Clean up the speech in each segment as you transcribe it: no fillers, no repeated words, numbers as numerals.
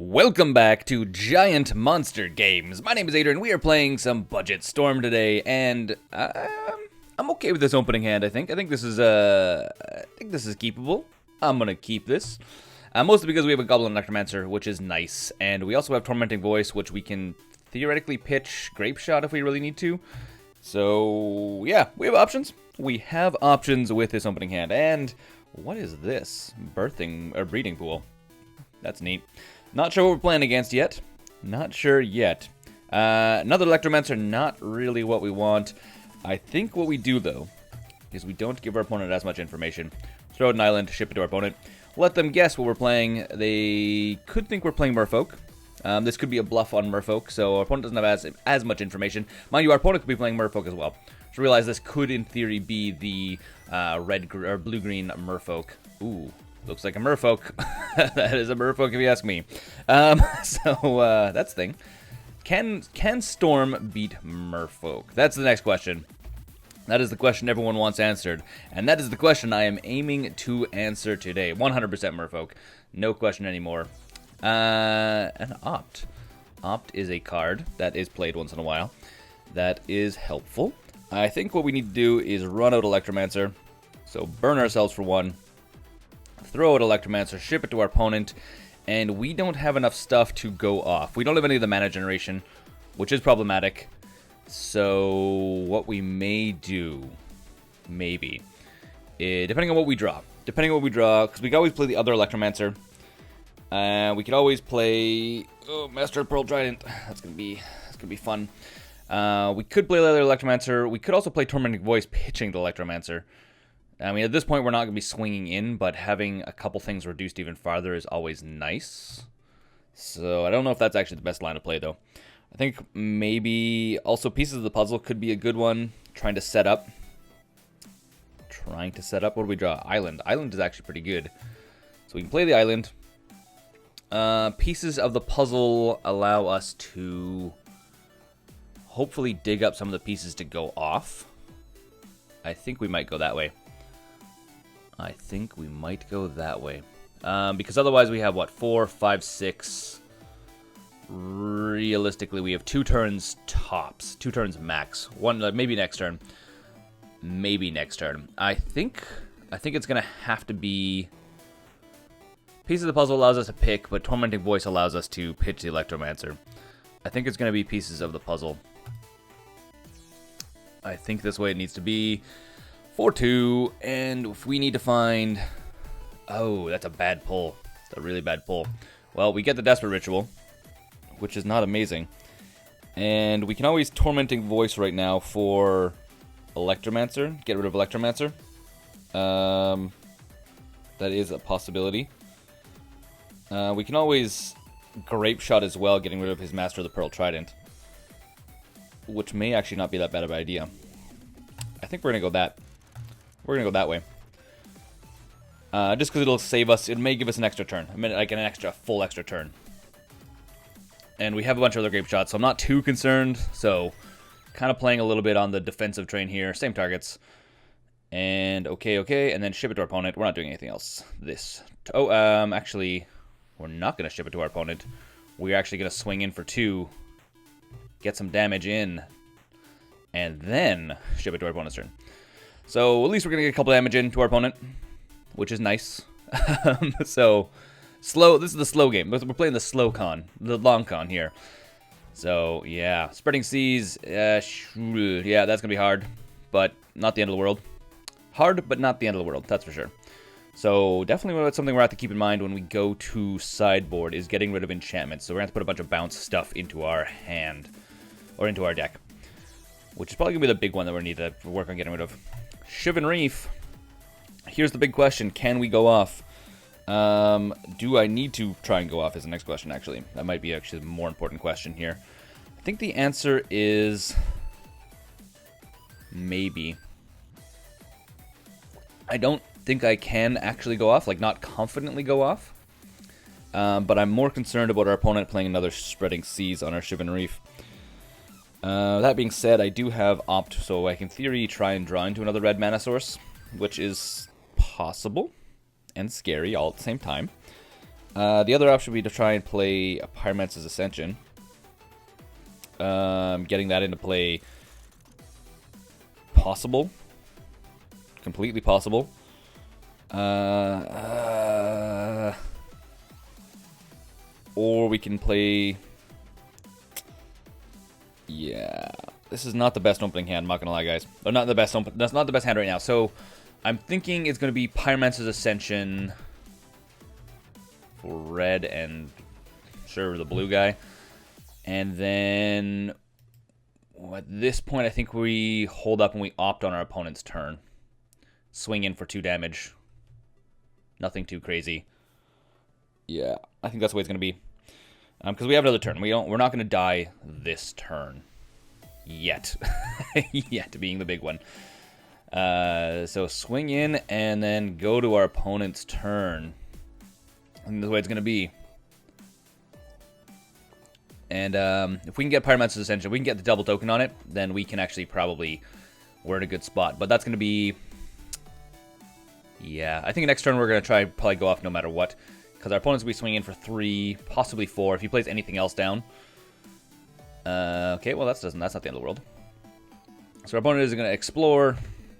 Welcome back to Giant Monster Games. My name is Adrian. We are playing some Budget Storm today, and I'm okay with this opening hand. I think this is keepable. I'm gonna keep this, mostly because we have a Goblin Electromancer, which is nice, and we also have Tormenting Voice, which we can theoretically pitch Grapeshot if we really need to. So yeah, we have options. We have options with this opening hand. And what is this? Birthing or breeding pool? That's neat. Not sure what we're playing against yet. Not sure yet. Another Electromancer, not really what we want. I think what we do, though, is we don't give our opponent as much information. Throw out an island, ship it to our opponent. Let them guess what we're playing. They could think we're playing Merfolk. This could be a bluff on Merfolk, so our opponent doesn't have as much information. Mind you, our opponent could be playing Merfolk as well. So realize this could, in theory, be the blue-green Merfolk. Ooh. Looks like a Merfolk. That is a Merfolk if you ask me. That's the thing. Can Storm beat Merfolk? That's the next question. That is the question everyone wants answered. And that is the question I am aiming to answer today. 100% Merfolk. No question anymore. An Opt. Opt is a card that is played once in a while. That is helpful. I think what we need to do is run out Electromancer. So burn ourselves for one. Throw out Electromancer, ship it to our opponent, and we don't have enough stuff to go off. We don't have any of the mana generation, which is problematic. So what we may do, maybe, depending on what we draw, because we can always play the other Electromancer. We could always play Master of Pearl Trident. That's gonna be fun. We could play the other Electromancer. We could also play Tormenting Voice, pitching the Electromancer. I mean, at this point, we're not going to be swinging in, but having a couple things reduced even farther is always nice. So I don't know if that's actually the best line to play, though. I think maybe also Pieces of the Puzzle could be a good one. Trying to set up. What do we draw? Island. Island is actually pretty good. So we can play the Island. Pieces of the Puzzle allow us to hopefully dig up some of the pieces to go off. I think we might go that way. Because otherwise we have, what, 4, 5, 6. Realistically, we have 2 turns tops. 2 turns max. One, maybe next turn. I think it's going to have to be... Piece of the Puzzle allows us to pick, but Tormenting Voice allows us to pitch the Electromancer. I think it's going to be Pieces of the Puzzle. I think this way it needs to be... 4-2, and if we need to find... Oh, that's a bad pull. It's a really bad pull. Well, we get the Desperate Ritual, which is not amazing. And we can always Tormenting Voice right now for Electromancer. Get rid of Electromancer. That is a possibility. We can always Grapeshot as well, getting rid of his Master of the Pearl Trident. Which may actually not be that bad of an idea. I think we're going to go that. We're going to go that way. Just because it'll save us. It may give us an extra turn. I mean, like an full extra turn. And we have a bunch of other Grapeshots, so I'm not too concerned. So, kind of playing a little bit on the defensive train here. Same targets. And okay. And then ship it to our opponent. We're not doing anything else. Actually, we're not going to ship it to our opponent. We're actually going to swing in for 2. Get some damage in. And then ship it to our opponent's turn. So at least we're going to get a couple damage into our opponent, which is nice. So, slow. This is the slow game. We're playing the slow con, the long con here. So, yeah. Spreading Seas, yeah, that's going to be hard, but not the end of the world. Hard, but not the end of the world, that's for sure. So, definitely something we're going to have to keep in mind when we go to Sideboard is getting rid of enchantments. So, we're going to have to put a bunch of bounce stuff into our hand, or into our deck. Which is probably going to be the big one that we need to work on getting rid of. Shivan Reef. Here's the big question. Can we go off? Do I need to try and go off is the next question, actually. That might be actually the more important question here. I think the answer is... maybe. I don't think I can actually go off. Like, not confidently go off. But I'm more concerned about our opponent playing another Spreading Seas on our Shivan Reef. That being said, I do have Opt, so I can in theory try and draw into another red mana source, which is possible and scary all at the same time. The other option would be to try and play a Pyromancer Ascension. Getting that into play, possible. Completely possible. Or we can play... Yeah, this is not the best opening hand, I'm not gonna lie, guys. Or not the best that's not the best hand right now. So I'm thinking it's gonna be Pyromancer's Ascension for red and sure the blue guy. And then at this point I think we hold up and we opt on our opponent's turn. Swing in for 2 damage. Nothing too crazy. Yeah, I think that's the way it's gonna be. Because we have another turn. We're not gonna die this turn. Yet. Yet being the big one. So swing in and then go to our opponent's turn. And the way it's gonna be. And if we can get Pyromancer's Ascension, we can get the double token on it, then we can actually probably... We're in a good spot. But that's gonna be... Yeah, I think next turn we're gonna try probably go off no matter what. Because our opponent's going to be swinging in for 3, possibly 4, if he plays anything else down. Okay, well that's not the end of the world. So our opponent is going to explore,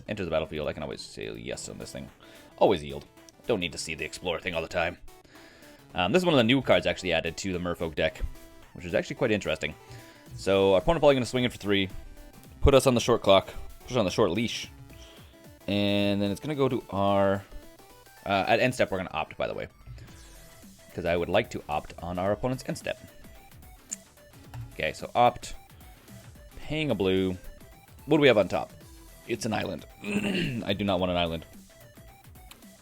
enter the battlefield. I can always say yes on this thing. Always yield. Don't need to see the explore thing all the time. This is one of the new cards actually added to the Merfolk deck, which is actually quite interesting. So our opponent probably going to swing in for 3, put us on the short clock, put us on the short leash. And then it's going to go to our... at end step we're going to opt, by the way. Because I would like to opt on our opponent's end step. Okay, so opt. Paying a blue. What do we have on top? It's an island. I do not want an island.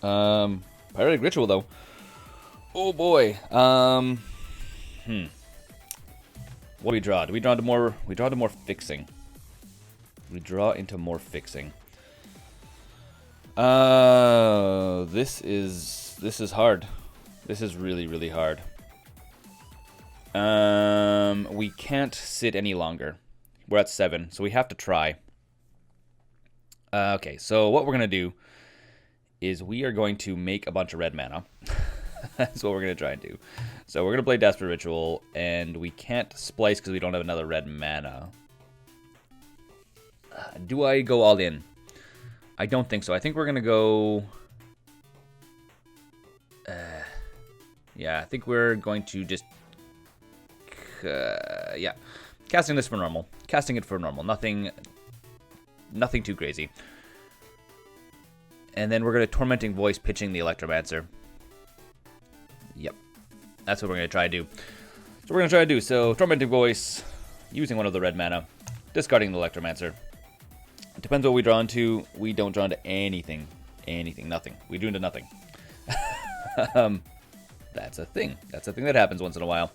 Pyretic Ritual, though. Oh, boy. What do we draw? Do we draw into more... We draw into more fixing. We draw into more fixing. This is hard. This is really, really hard. We can't sit any longer. We're at 7, so we have to try. Okay, so what we're going to do is we are going to make a bunch of red mana. That's what we're going to try and do. So we're going to play Desperate Ritual, and we can't splice because we don't have another red mana. Do I go all in? I don't think so. I think we're going to go... Yeah, I think we're going to just... yeah. Casting this for normal. Casting it for normal. Nothing too crazy. And then we're going to Tormenting Voice pitching the Electromancer. Yep. That's what we're going to try to do. So we're going to try to do. So, Tormenting Voice, using one of the red mana, discarding the Electromancer. It depends what we draw into. We don't draw into anything. Nothing. We drew into nothing. That's a thing. That's a thing that happens once in a while.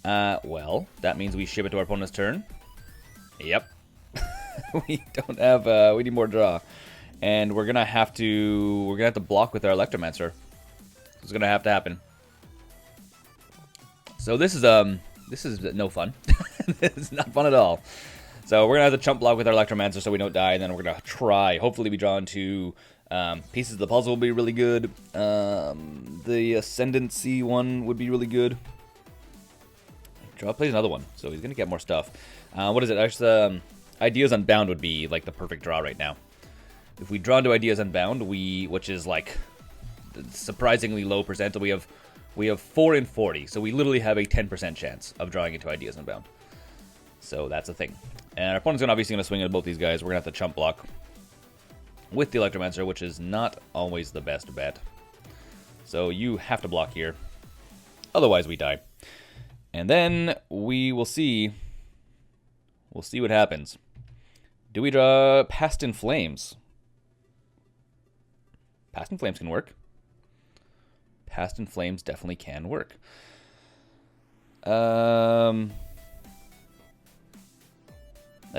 Well, that means we ship it to our opponent's turn. Yep. We don't have, we need more draw. And we're gonna have to block with our Electromancer. It's gonna have to happen. So this is no fun. This is not fun at all. So we're gonna have to chump block with our Electromancer so we don't die, and then we're gonna try. Hopefully we draw into pieces of the puzzle will be really good. The Ascendancy one would be really good. Draw plays another one, so he's gonna get more stuff. What is it? Actually, Ideas Unbound would be like the perfect draw right now. If we draw into Ideas Unbound, which is like surprisingly low percent, we have 4 in 40, so we literally have a 10% chance of drawing into Ideas Unbound. So that's a thing. And our opponent's obviously gonna swing at both these guys. We're gonna have to chump block with the Electromancer, which is not always the best bet. So you have to block here, otherwise we die. And then we will see. We'll see what happens. Do we draw Past in Flames? Past in Flames can work. Past in Flames definitely can work. I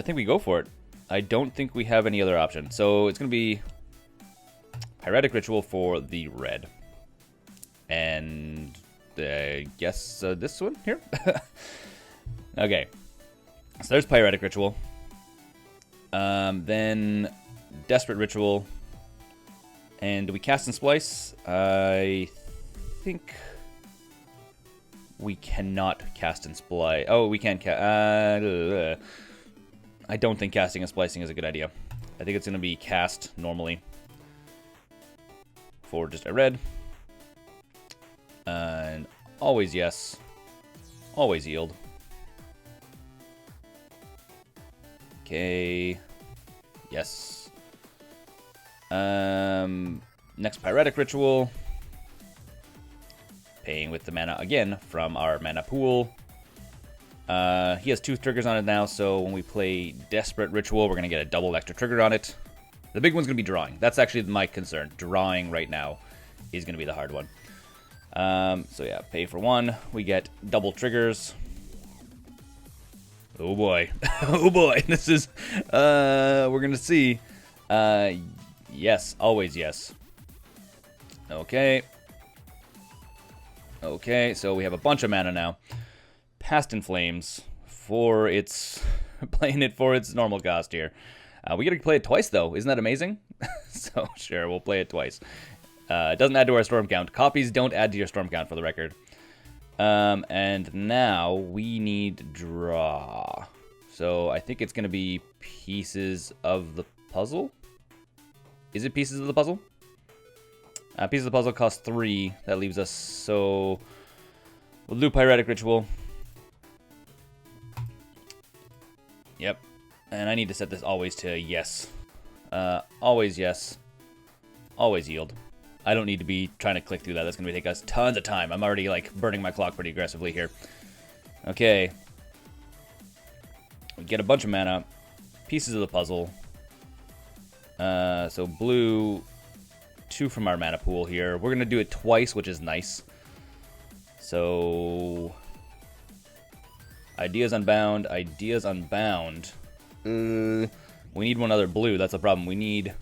think we go for it. I don't think we have any other option. So it's going to be Pyretic Ritual for the red. And I guess this one here? Okay. So there's Pyretic Ritual. Then Desperate Ritual. And do we cast and splice? I think We cannot cast and splice. Oh, we can cast. I don't think casting and splicing is a good idea. I think it's going to be cast normally for just a red. And always yes. Always yield. Okay. Yes. Next Pyretic Ritual. Paying with the mana again from our mana pool. He has 2 triggers on it now, so when we play Desperate Ritual, we're going to get a double extra trigger on it. The big one's going to be drawing. That's actually my concern. Drawing right now is going to be the hard one. So yeah, pay for 1. We get double triggers. Oh boy. Oh boy. This is, we're going to see. Yes, always yes. Okay. Okay, so we have a bunch of mana now. Past in Flames for its playing it for its normal cost here. We get to play it twice though. Isn't that amazing? So sure, we'll play it twice. It doesn't add to our storm count. Copies don't add to your storm count, for the record. And now we need draw. So I think it's going to be Pieces of the Puzzle. Is it Pieces of the Puzzle? Pieces of the Puzzle cost 3. That leaves us, so we'll do Pyretic Ritual. Yep. And I need to set this always to yes. Always yes. Always yield. I don't need to be trying to click through that. That's going to take us tons of time. I'm already, like, burning my clock pretty aggressively here. Okay. We get a bunch of mana. Pieces of the Puzzle. So blue, 2 from our mana pool here. We're going to do it twice, which is nice. So Ideas Unbound, Ideas Unbound. We need one other blue. That's the problem. We need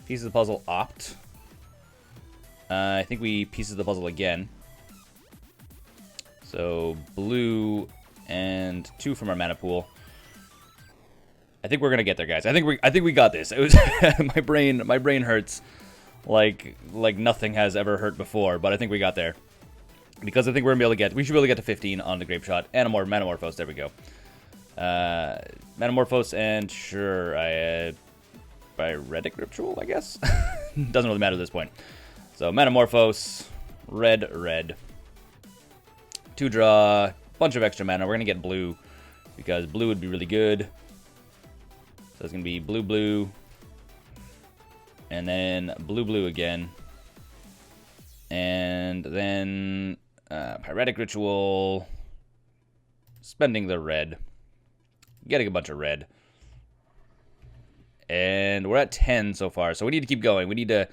Pieces of the Puzzle opt. I think we Pieces of the Puzzle again. So blue and 2 from our mana pool. I think we're gonna get there, guys. I think we got this. It was my brain hurts like nothing has ever hurt before, but I think we got there. Because I think we're gonna be able to get, we should be able to get to 15 on the Grapeshot and a more Manamorphose. There we go. Manamorphose and sure, Pyretic Ritual, I guess. Doesn't really matter at this point. So Manamorphose, red, 2 draw, bunch of extra mana. We're gonna get blue because blue would be really good. So it's gonna be blue, and then blue again, and then Pyretic Ritual, spending the red, getting a bunch of red, and we're at 10 so far. So we need to keep going. We need to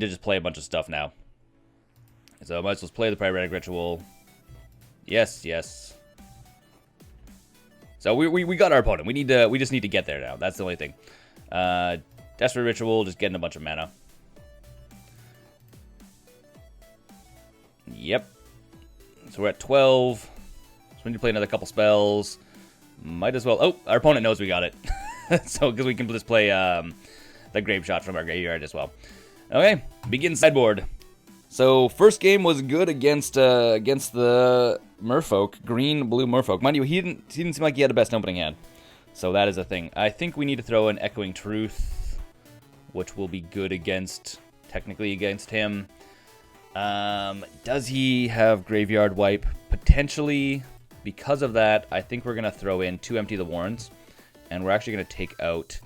just play a bunch of stuff now. So I might as well play the Pyretic Ritual. Yes. So we got our opponent. We just need to get there now. That's the only thing. Desperate Ritual, just getting a bunch of mana. Yep. So we're at 12. So we need to play another couple spells. Might as well. Oh, our opponent knows we got it. So because we can just play the Grapeshot from our graveyard as well. Okay, begin sideboard. So first game was good against the Merfolk, green-blue Merfolk. Mind you, he didn't seem like he had the best opening hand. So that is a thing. I think we need to throw an Echoing Truth, which will be good technically against him. Does he have Graveyard Wipe? Potentially. Because of that, I think we're going to throw in 2 Empty the Warrens. And we're actually going to take out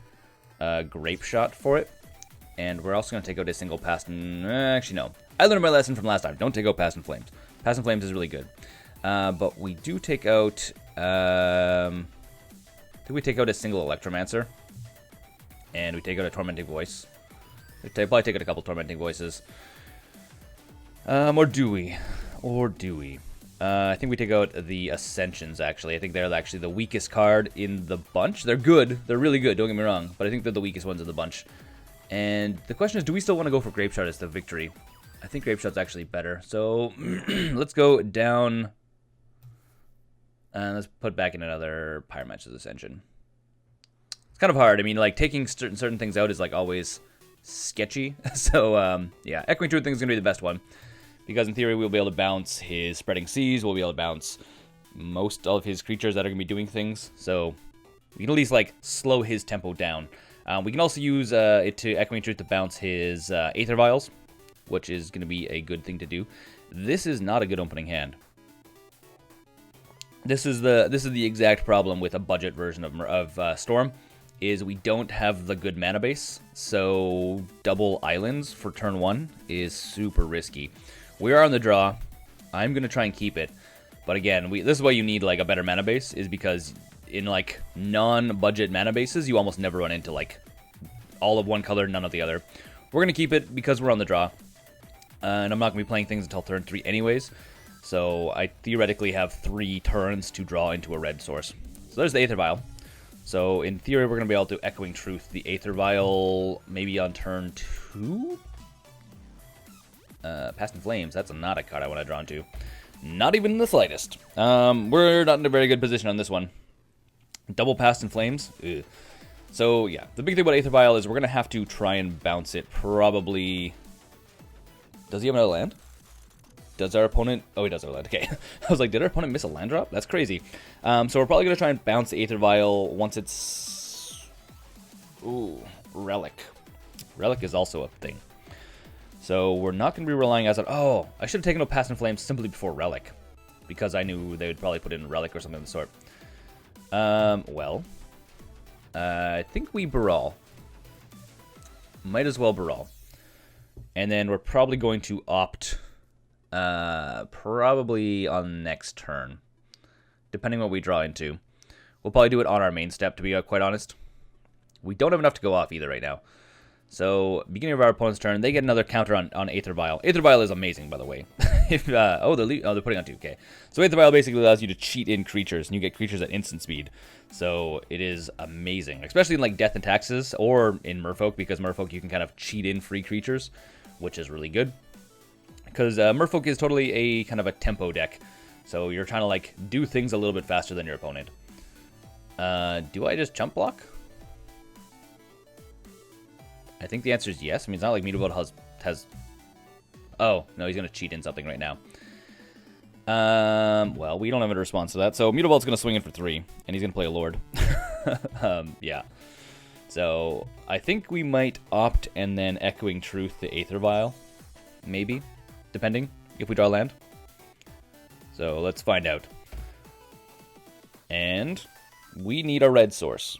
Grapeshot for it. And we're also going to take out a single Past and... actually, no. I learned my lesson from last time. Don't take out Past and Flames. Past and Flames is really good. But we do take out... do we take out a single Electromancer? And we take out a Tormenting Voice. We probably take out a couple Tormenting Voices. Or do we? I think we take out the Ascensions, actually. I think they're actually the weakest card in the bunch. They're good. They're really good, don't get me wrong. But I think they're the weakest ones in the bunch. And the question is, do we still want to go for Grapeshot as the victory? I think Grapeshot's actually better. So let's go down. Let's put back in another Pyromancer Ascension. It's kind of hard. I mean, like, taking certain things out is, like, always sketchy. So, yeah, Echoing Truth thing is going to be the best one. Because in theory, we'll be able to bounce his Spreading Seas, we'll be able to bounce most of his creatures that are going to be doing things. So we can at least, like, slow his tempo down. We can also use it to Echoing Truth to bounce his Aether Vials, which is going to be a good thing to do. This is not a good opening hand. This is the exact problem with a budget version of Storm, is we don't have the good mana base, so double islands for turn 1 is super risky. We are on the draw. I'm going to try and keep it, but again, this is why you need like a better mana base, is because in like non-budget mana bases, you almost never run into like all of one color, none of the other. We're going to keep it because we're on the draw, and I'm not going to be playing things until turn 3 anyways, so I theoretically have 3 turns to draw into a red source. So there's the Aether Vial. So in theory, we're going to be able to Echoing Truth the Aether Vial maybe on turn 2? Past in Flames, that's not a card I want to draw into. Not even in the slightest. We're not in a very good position on this one. Double Past in Flames? Ugh. So yeah, the big thing about Aether Vial is we're going to have to try and bounce it probably... Does he have another land? Does our opponent... Oh, he does have a land. Okay. I was like, did our opponent miss a land drop? That's crazy. So we're probably going to try and bounce the Aether Vial once it's... Ooh, Relic. Relic is also a thing. So we're not going to be relying as... Oh, I should have taken a Past in Flames simply before Relic, because I knew they would probably put in Relic or something of the sort. Well... I think we Baral. Might as well Baral. And then we're probably going to opt... probably on next turn, depending what we draw into. We'll probably do it on our main step, to be quite honest. We don't have enough to go off either right now. So, beginning of our opponent's turn, they get another counter on Aether Vial. Aether Vial is amazing, by the way. If they're putting on 2k. So Aether Vial basically allows you to cheat in creatures, and you get creatures at instant speed. So it is amazing, especially in like Death and Taxes, or in Merfolk, because Merfolk you can kind of cheat in free creatures, which is really good. Because Merfolk is totally a kind of a tempo deck, so you're trying to like do things a little bit faster than your opponent. Do I just chump block? I think the answer is yes. I mean, it's not like Mutable has... Oh, no, he's going to cheat in something right now. Well, we don't have a response to that, so Mutabolt's going to swing in for 3, and he's going to play a Lord. Yeah. So, I think we might opt and then Echoing Truth the Aether Vial. Maybe. Depending, if we draw land. So, let's find out. And we need a red source.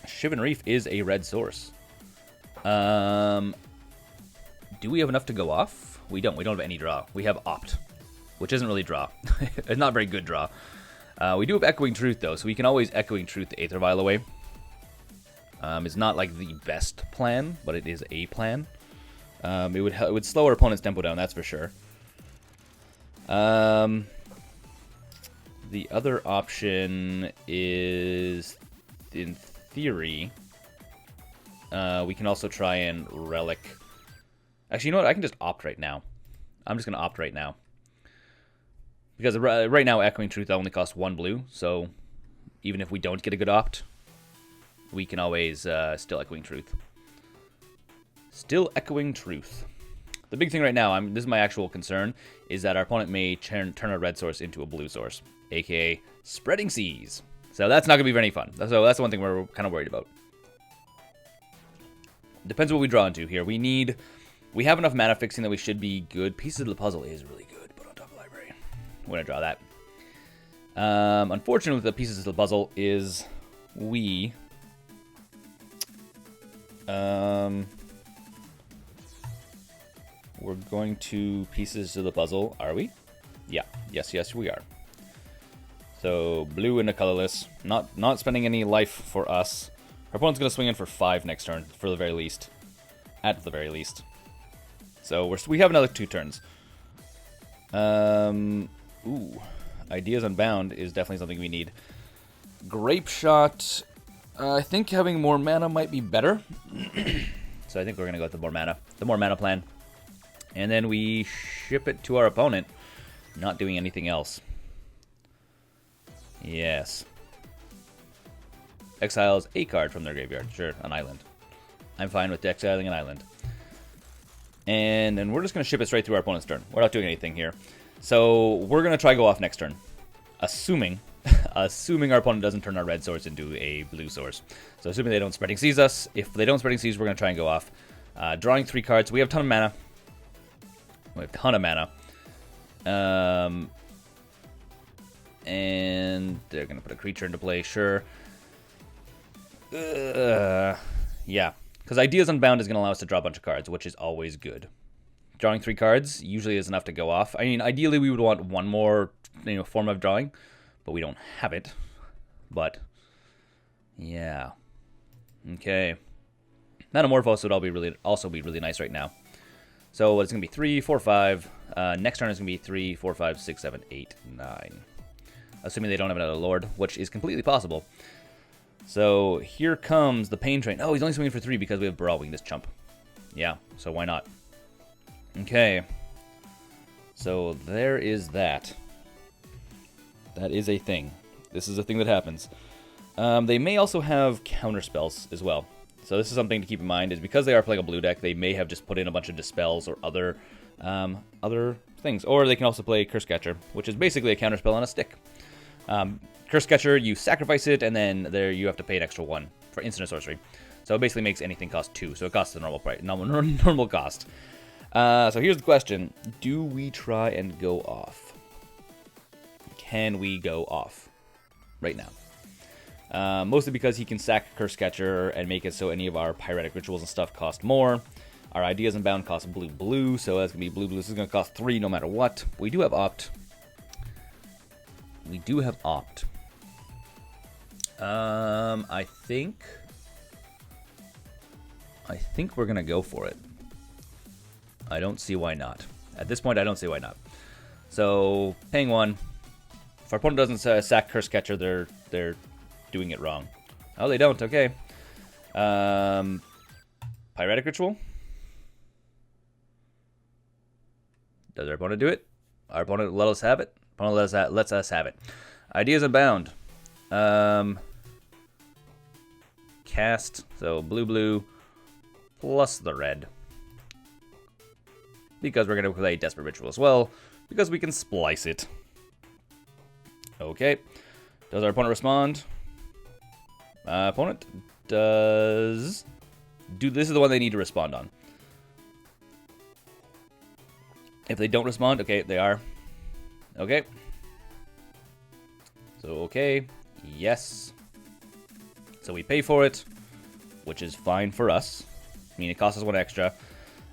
Shivan Reef is a red source. Do we have enough to go off? We don't. We don't have any draw. We have opt, which isn't really draw. It's not a very good draw. We do have Echoing Truth, though, so we can always Echoing Truth the Aether Vial away. It's not like the best plan, but it is a plan. It would slow our opponent's tempo down, that's for sure. The other option is, in theory, we can also try and Relic. Actually, you know what? I can just opt right now. I'm just going to opt right now. Because right now, Echoing Truth only costs 1 blue, so even if we don't get a good opt, we can always still Echoing Truth. Still Echoing Truth. The big thing right now, this is my actual concern, is that our opponent may turn a red source into a blue source, aka Spreading Seas. So that's not going to be very fun. So that's the one thing we're kind of worried about. Depends what we draw into here. We have enough mana fixing that we should be good. Pieces of the Puzzle is really good, but on top of library. I'm going to draw that. Unfortunately, the Pieces of the Puzzle is we're going to Pieces of the Puzzle, are we? Yeah. Yes, we are. So, blue and a colorless. Not spending any life for us. Our opponent's going to swing in for 5 next turn, for the very least. At the very least. So, we have another 2 turns. Ooh. Ideas Unbound is definitely something we need. Grapeshot. I think having more mana might be better. So, I think we're going to go with the more mana plan. And then we ship it to our opponent, not doing anything else. Yes. Exiles a card from their graveyard. Sure, an island. I'm fine with exiling an island. And then we're just going to ship it straight through our opponent's turn. We're not doing anything here. So we're going to try go off next turn. Assuming our opponent doesn't turn our red source into a blue source. So assuming they don't Spreading Seas us. If they don't Spreading Seas, we're going to try and go off. Drawing 3 cards. We have a ton of mana. We have a ton of mana. And they're going to put a creature into play, sure. Yeah. Because Ideas Unbound is going to allow us to draw a bunch of cards, which is always good. Drawing 3 cards usually is enough to go off. I mean, ideally we would want one more, form of drawing, but we don't have it. But yeah, okay. Manamorphose would also be really nice right now. So it's gonna be 3, 4, 5. Next turn is gonna be 3, 4, 5, 6, 7, 8, 9. Assuming they don't have another Lord, which is completely possible. So here comes the Pain Train. Oh, he's only swinging for 3 because we have Baral. We can just chump. Yeah, so why not? Okay. So there is that. That is a thing. This is a thing that happens. They may also have counter spells as well. So this is something to keep in mind, is because they are playing a blue deck, they may have just put in a bunch of Dispels or other things. Or they can also play Curse Catcher, which is basically a counter spell on a stick. Curse Catcher, you sacrifice it, and then there you have to pay an extra 1 for instant sorcery. So it basically makes anything cost 2, so it costs the normal price, normal cost. So here's the question: do we try and go off? Can we go off right now? Mostly because he can sack Curse Catcher and make it so any of our Pyretic Rituals and stuff cost more. Our Ideas Unbound cost blue, so that's going to be blue. This is going to cost 3 no matter what. We do have Opt. We do have Opt. I think we're going to go for it. I don't see why not. At this point, I don't see why not. So, paying 1. If our opponent doesn't sack Curse Catcher, they're doing it wrong. Oh, they don't. Okay. Pyretic Ritual. Does our opponent do it? Our opponent let us have it. Opponent lets us have it. Ideas Unbound. Cast. So blue plus the red. Because we're going to play Desperate Ritual as well. Because we can splice it. Okay. Does our opponent respond? Opponent does... This is the one they need to respond on. If they don't respond, okay, they are. Okay. So, okay. Yes. So we pay for it, which is fine for us. I mean, it costs us 1 extra.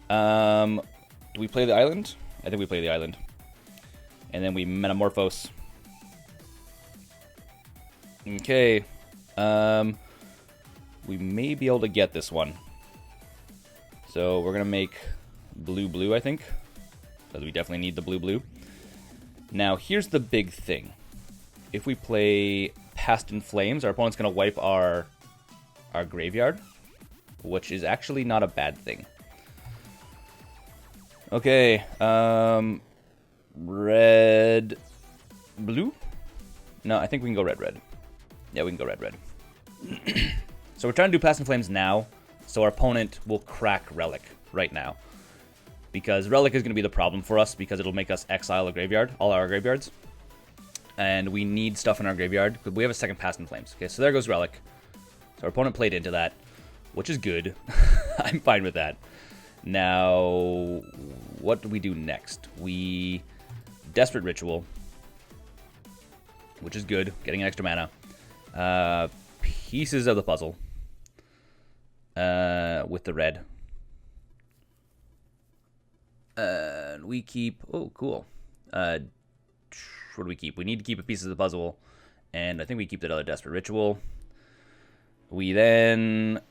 Do we play the island? I think we play the island. And then we Manamorphose. Okay. We may be able to get this one. So we're going to make blue, I think. Because we definitely need the blue. Now, here's the big thing. If we play Past in Flames, our opponent's going to wipe our graveyard. Which is actually not a bad thing. Okay, red, blue? No, I think we can go red. Yeah, we can go red. So we're trying to do Past in Flames now, so our opponent will crack Relic right now. Because Relic is going to be the problem for us, because it'll make us exile a graveyard, all our graveyards. And we need stuff in our graveyard, because we have a second Past in Flames. Okay, so there goes Relic. So our opponent played into that, which is good. I'm fine with that. Now, what do we do next? We Desperate Ritual, which is good, getting an extra mana. Pieces of the puzzle with the red. We keep... Oh, cool. What do we keep? We need to keep a piece of the puzzle, and I think we keep that other Desperate Ritual. We then...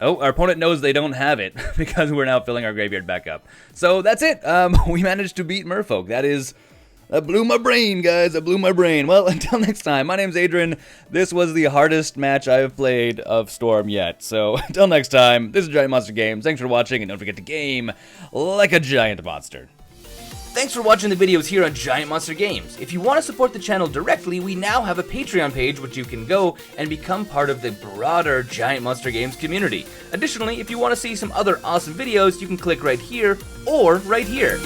Oh, our opponent knows they don't have it because we're now filling our graveyard back up. So that's it. We managed to beat Merfolk. That blew my brain, guys. That blew my brain. Well, until next time, my name's Adrian. This was the hardest match I've played of Storm yet. So until next time, this is GiantMonsterGames. Thanks for watching, and don't forget to game like a giant monster. Thanks for watching the videos here on Giant Monster Games. If you want to support the channel directly, we now have a Patreon page which you can go and become part of the broader Giant Monster Games community. Additionally, if you want to see some other awesome videos, you can click right here or right here.